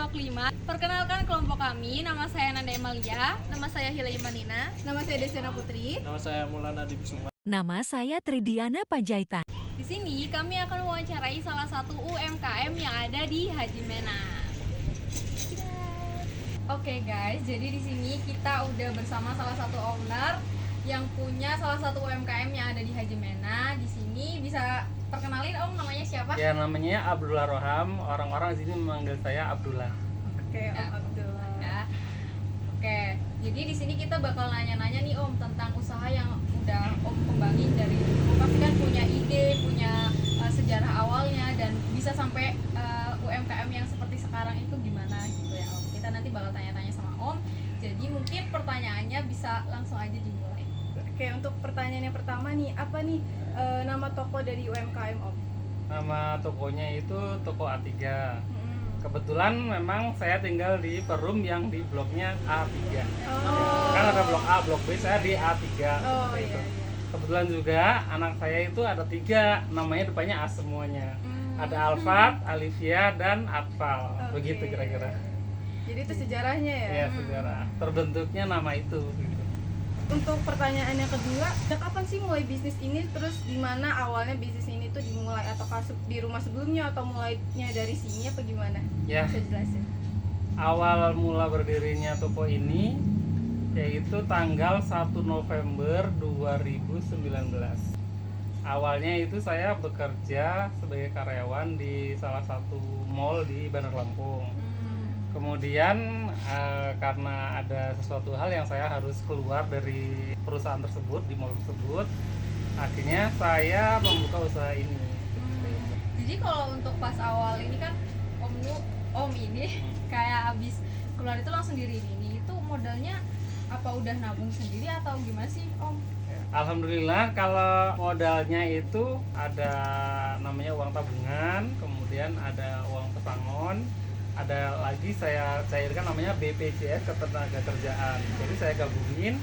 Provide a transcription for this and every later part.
kelompok 5. Perkenalkan kelompok kami, nama saya Nanda Emalia. Nama saya Hila Imanina. Nama saya Desena Putri. Nama saya Maulana Dibisuma. Nama saya Tridiana Panjaitan. Di sini kami akan mewawancarai salah satu UMKM yang ada di Haji Mena. Oke guys, jadi di sini kita udah bersama salah satu owner yang punya salah satu UMKM yang ada di Haji Mena. Di sini bisa perkenalin Om, namanya siapa? Ya, namanya Abdullah Roham. Orang-orang di sini memanggil saya Abdullah. Oke, Om Abdullah. Ya. Oke, jadi di sini kita bakal nanya-nanya nih Om tentang usaha yang udah Om kembangin dari pasti kan punya ide, punya sejarah awalnya dan bisa sampai UMKM yang seperti sekarang itu gimana gitu ya Om. Kita nanti bakal tanya-tanya sama Om. Jadi mungkin pertanyaannya bisa langsung aja dimulai. Oke, untuk pertanyaan yang pertama nih, apa nih nama toko dari UMKM Om? Nama tokonya itu Toko A3. Kebetulan memang saya tinggal di Perum yang di bloknya A3. Kan ada blok A, blok B, saya di A3. Oh Seperti itu. iya. Kebetulan juga anak saya itu ada 3, namanya depannya A semuanya. Ada Alfat, Alivia, dan Atfal. Oke. Begitu kira-kira. Jadi itu sejarahnya ya. Ya, sejarah. Terbentuknya nama itu. Gitu. Untuk pertanyaan yang kedua, kapan sih mulai bisnis ini? Terus gimana awalnya bisnis ini tuh dimulai, atau di rumah sebelumnya atau mulainya dari sini apa gimana? Ya. Bisa jelasin? Awal mula berdirinya toko ini yaitu tanggal 1 November 2019. Awalnya itu saya bekerja sebagai karyawan di salah satu mall di Bandar Lampung. Kemudian karena ada sesuatu hal yang saya harus keluar dari perusahaan tersebut, di mall tersebut, akhirnya saya membuka usaha ini. Jadi kalau untuk pas awal ini kan Om ini kayak abis keluar itu langsung diri ini itu modalnya apa udah nabung sendiri atau gimana sih Om? Alhamdulillah kalau modalnya itu ada namanya uang tabungan, kemudian ada uang pesangon, ada lagi saya cairkan namanya BPJS Ketenagakerjaan. Jadi saya gabungin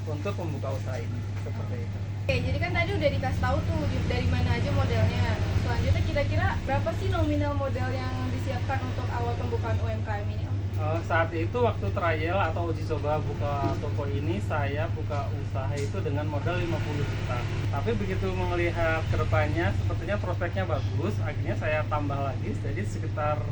untuk membuka usaha ini seperti itu. Oke, jadi kan tadi udah dikasih tahu tuh dari mana aja modelnya. Selanjutnya kira-kira berapa sih nominal modal yang disiapkan untuk awal pembukaan UMKM ini Om? Saat itu waktu trial atau uji coba buka toko ini, saya buka usaha itu dengan modal 50 juta. Tapi begitu melihat kedepannya sepertinya prospeknya bagus, akhirnya saya tambah lagi jadi sekitar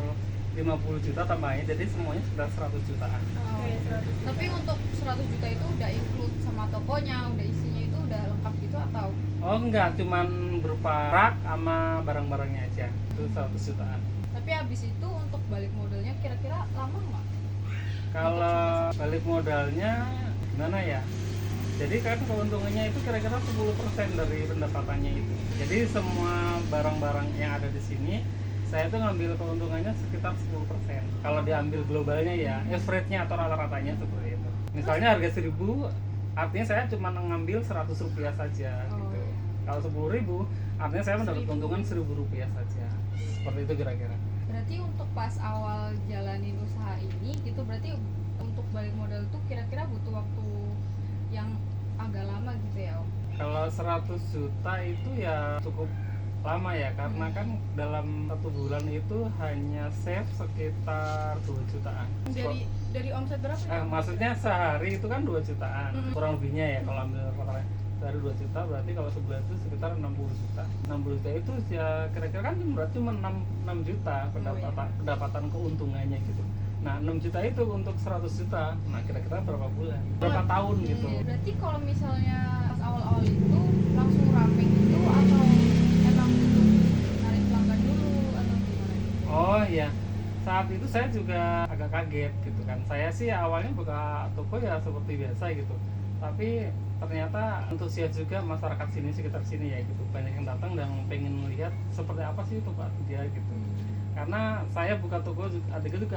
50 juta tambahnya, jadi semuanya sekitar 100 jutaan. Oke, 100 juta. Tapi untuk 100 juta itu udah include sama tokonya, udah isinya itu udah lengkap gitu atau? Oh enggak, cuman berupa rak sama barang-barangnya aja. Itu 100 jutaan. Tapi habis itu untuk balik modalnya kira-kira lama nggak? Kalau balik modalnya gimana ya? Jadi kan keuntungannya itu kira-kira 10% dari pendapatannya itu. Jadi semua barang-barang yang ada di sini saya tuh ngambil keuntungannya sekitar 10%. Kalau diambil globalnya ya, average-nya atau rata-ratanya seperti itu. Misalnya harga 1.000, artinya saya cuma ngambil 100 rupiah saja gitu. Kalau 10.000, artinya saya mendapat keuntungan 1.000 rupiah saja. Seperti itu kira-kira. Berarti untuk pas awal jalanin usaha ini gitu, berarti untuk balik modal tuh kira-kira butuh waktu yang agak lama gitu ya Om? Kalau 100 juta itu ya cukup lama ya, karena kan dalam 1 bulan itu hanya save sekitar 2 jutaan. Dari omset berapa? Maksudnya sehari itu kan 2 jutaan, kurang lebihnya ya kalau ambil rata-rata. Sehari 2 juta, berarti kalau sebulan itu sekitar 60 juta. 60 juta itu ya kira-kira kan berarti cuma 6 juta pendapatan keuntungannya gitu. Nah 6 juta itu untuk 100 juta, nah kira-kira berapa bulan? Berapa tahun gitu. Berarti kalau misalnya pas awal-awal itu langsung rame gitu atau emang gitu narik pelanggan dulu atau gimana? Oh iya, saat itu saya juga agak kaget gitu kan. Saya sih awalnya buka toko ya seperti biasa gitu, tapi ternyata antusias juga masyarakat sini, sekitar sini ya gitu, banyak yang datang dan pengen melihat seperti apa sih toko dia gitu. Karena saya buka toko juga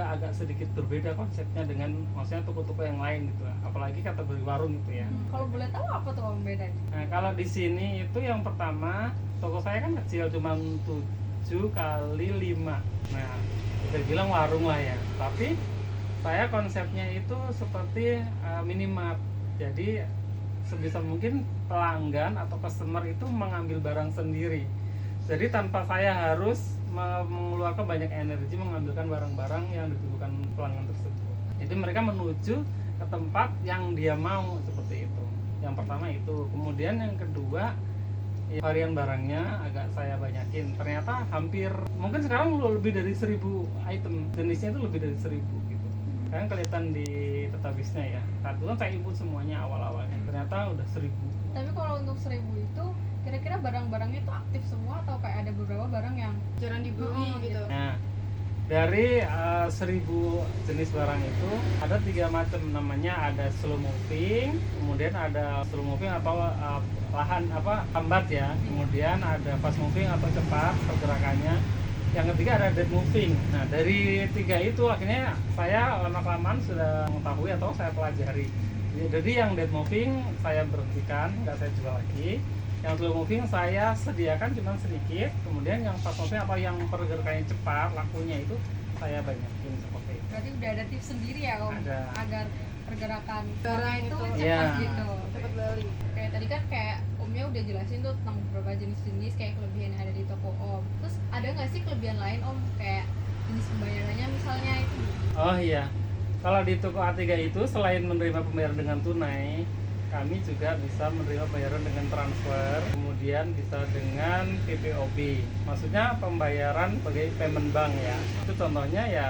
agak sedikit berbeda konsepnya dengan maksudnya toko-toko yang lain gitu, apalagi kategori warung gitu ya. Kalau boleh tahu apa tuh Om bedanya? Nah kalau di sini itu yang pertama, toko saya kan kecil, cuma 7 kali 5. Nah bisa bilang warung lah ya, tapi saya konsepnya itu seperti minimart. Jadi sebisa mungkin pelanggan atau customer itu mengambil barang sendiri. Jadi tanpa saya harus mengeluarkan banyak energi mengambilkan barang-barang yang dibutuhkan pelanggan tersebut. Jadi mereka menuju ke tempat yang dia mau, seperti itu. Yang pertama itu. Kemudian yang kedua, ya, varian barangnya agak saya banyakin. Ternyata hampir, mungkin sekarang lebih dari 1000 item. Jenisnya itu lebih dari 1000 gitu. Kalian kelihatan di database-nya ya. Saat itu kan saya input semuanya awal-awalnya. Ternyata udah 1000. Tapi kalau untuk 1000 itu kira-kira barang-barangnya itu aktif semua atau kayak ada beberapa barang yang jarang dibeli gitu. Nah, dari 1000 jenis barang itu ada 3 macam, namanya ada slow moving, kemudian ada slow moving atau lambat ya, kemudian ada fast moving atau cepat pergerakannya, yang ketiga ada dead moving. Nah, dari 3 itu akhirnya saya lama-kelamaan sudah mengetahui atau saya pelajari. Jadi yang dead moving saya berhentikan, nggak saya jual lagi. Yang slow moving saya sediakan cuma sedikit, kemudian yang fast moving atau yang pergerakannya cepat, lakunya itu saya banyakin seperti itu. berarti udah ada tips sendiri ya Om Ada. agar pergerakan Barang itu itu. cepat Iya. gitu. Cepat beli. Kayak tadi kan kayak Omnya udah jelasin tuh tentang beberapa jenis-jenis kayak kelebihan yang ada di toko Om. Terus ada nggak sih kelebihan lain Om kayak jenis pembayarannya misalnya itu? Oh iya, kalau di toko A3 itu selain menerima pembayaran dengan tunai, kami juga bisa menerima pembayaran dengan transfer, kemudian bisa dengan PPOB. Maksudnya pembayaran sebagai payment bank ya. Itu contohnya ya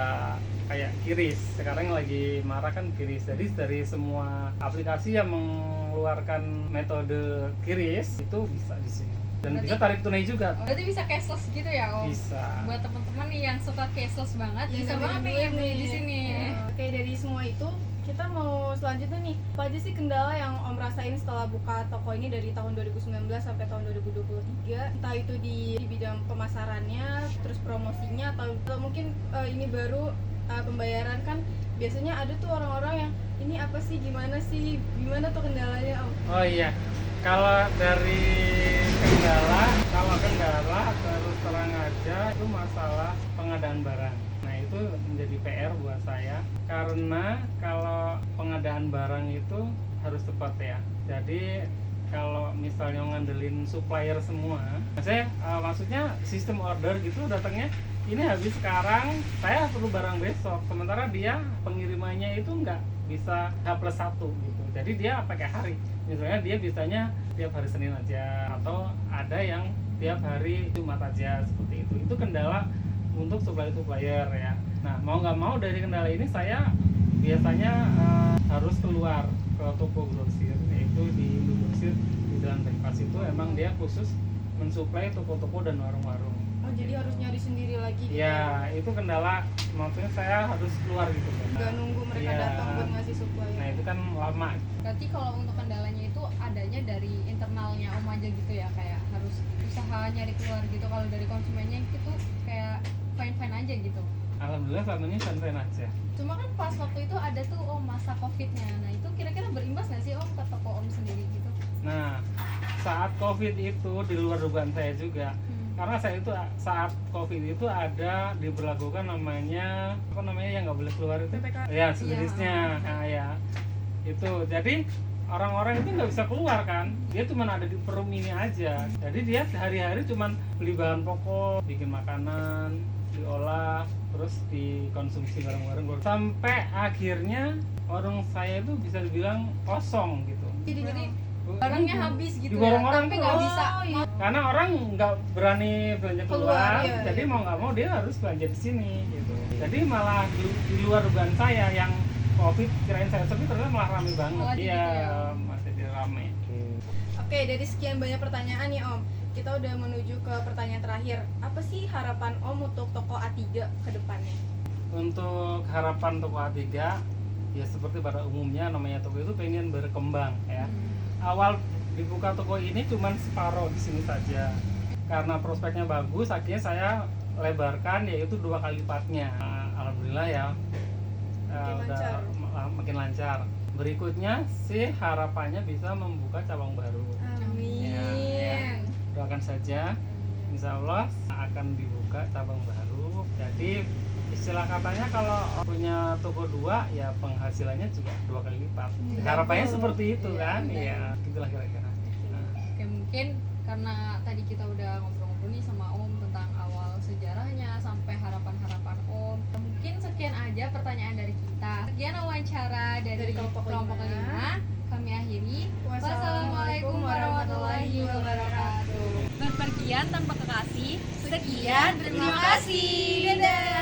kayak QRIS. Sekarang yang lagi marah kan QRIS. Jadi dari semua aplikasi yang mengeluarkan metode QRIS itu bisa di sini. Dan Berarti- bisa tarik tunai juga. Oh, berarti bisa cashless gitu ya Om? Bisa. Buat teman-teman nih yang suka cashless banget Yang bisa nggak banget nih duit beli di sini. Oke, dari semua itu kita mau selanjutnya nih, apa aja sih kendala yang Om rasain setelah buka toko ini dari tahun 2019 sampai tahun 2023? Entah itu di bidang pemasarannya, terus promosinya, atau mungkin ini baru pembayaran kan biasanya ada tuh orang-orang yang ini apa sih, gimana tuh kendalanya Om? Oh iya, kalau dari kendala terus terang aja itu masalah pengadaan barang. Nah itu menjadi PR buat saya karena kalau pengadaan barang itu harus tepat ya. Jadi kalau misalnya ngandelin supplier semua, maksudnya sistem order gitu datangnya ini habis sekarang, saya perlu barang besok. Sementara dia pengirimannya itu nggak bisa H+1 gitu. Jadi dia pakai hari. Misalnya dia bisanya tiap hari Senin aja atau ada yang tiap hari Jumat aja seperti itu. Itu kendala untuk supplier ya. Nah mau nggak mau dari kendala ini saya biasanya harus keluar ke toko grosir, yaitu di Indogrosir di Jalan Bypass itu emang dia khusus mensuplai toko-toko dan warung-warung. Oh, jadi harus nyari sendiri lagi gitu. Ya itu kendala, maksudnya saya harus keluar gitu kan. Nggak nunggu mereka Iya. datang buat ngasih supply. Nah itu kan lama. Berarti kalau untuk kendalanya itu adanya dari internalnya Om aja gitu ya, kayak harus usaha nyari keluar gitu. Kalau dari konsumennya itu kayak fine-fine aja gitu. Alhamdulillah selama ini santai aja. Cuma kan pas waktu itu ada tuh Om masa Covid-nya. Nah itu kira-kira berimbas nggak sih Om ke toko Om sendiri gitu? Nah saat Covid itu di luar dugaan saya juga. Karena saya itu saat Covid itu ada diberlakukan namanya yang nggak boleh keluar itu PPKM. ya sejenisnya. Nah, ya itu jadi orang-orang itu nggak bisa keluar kan, dia cuma ada di per room ini aja. Jadi dia sehari-hari cuma beli bahan pokok, bikin makanan, diolah, terus dikonsumsi bareng-bareng sampai akhirnya warung saya itu bisa dibilang kosong gitu. Jadi barangnya habis gitu Di ya, warung-warung tapi tuh, nggak oh, bisa. iya. Karena orang nggak berani belanja keluar, Keluar, iya, jadi iya. mau nggak mau dia harus belanja di sini gitu. Jadi malah di luar dugaan saya yang Covid kirain saya sepi, ternyata malah rame banget. Malah di Iya, gitu ya. masih di rame. Oke, dari sekian banyak pertanyaan nih Om, kita udah menuju ke pertanyaan terakhir. Apa sih harapan Om untuk toko A3 ke depannya? Untuk harapan toko A3 ya seperti pada umumnya namanya toko itu pengen berkembang ya. Awal dibuka toko ini cuman separuh di sini saja. Karena prospeknya bagus, akhirnya saya lebarkan yaitu 2 kali lipatnya. Alhamdulillah ya. Makin lancar. Berikutnya sih harapannya bisa membuka cabang baru. Amin. Ya. Doakan saja, insya Allah akan dibuka cabang baru. Jadi istilah katanya kalau punya toko 2 ya penghasilannya juga 2 kali lipat. Harapannya seperti itu kan, ya gitulah kira-kira. Oke, mungkin karena tadi kita udah ngobrol-ngobrol nih sama Om tentang awal sejarahnya sampai harapan-harapan Om. Mungkin sekian aja pertanyaan dari kita. Sekian wawancara dari kelompok kelompok 5. 5. Kami akhiri. Wassalamualaikum warahmatullahi wabarakatuh. Berpergian tanpa kekasih. Sekian, terima kasih. Dadah.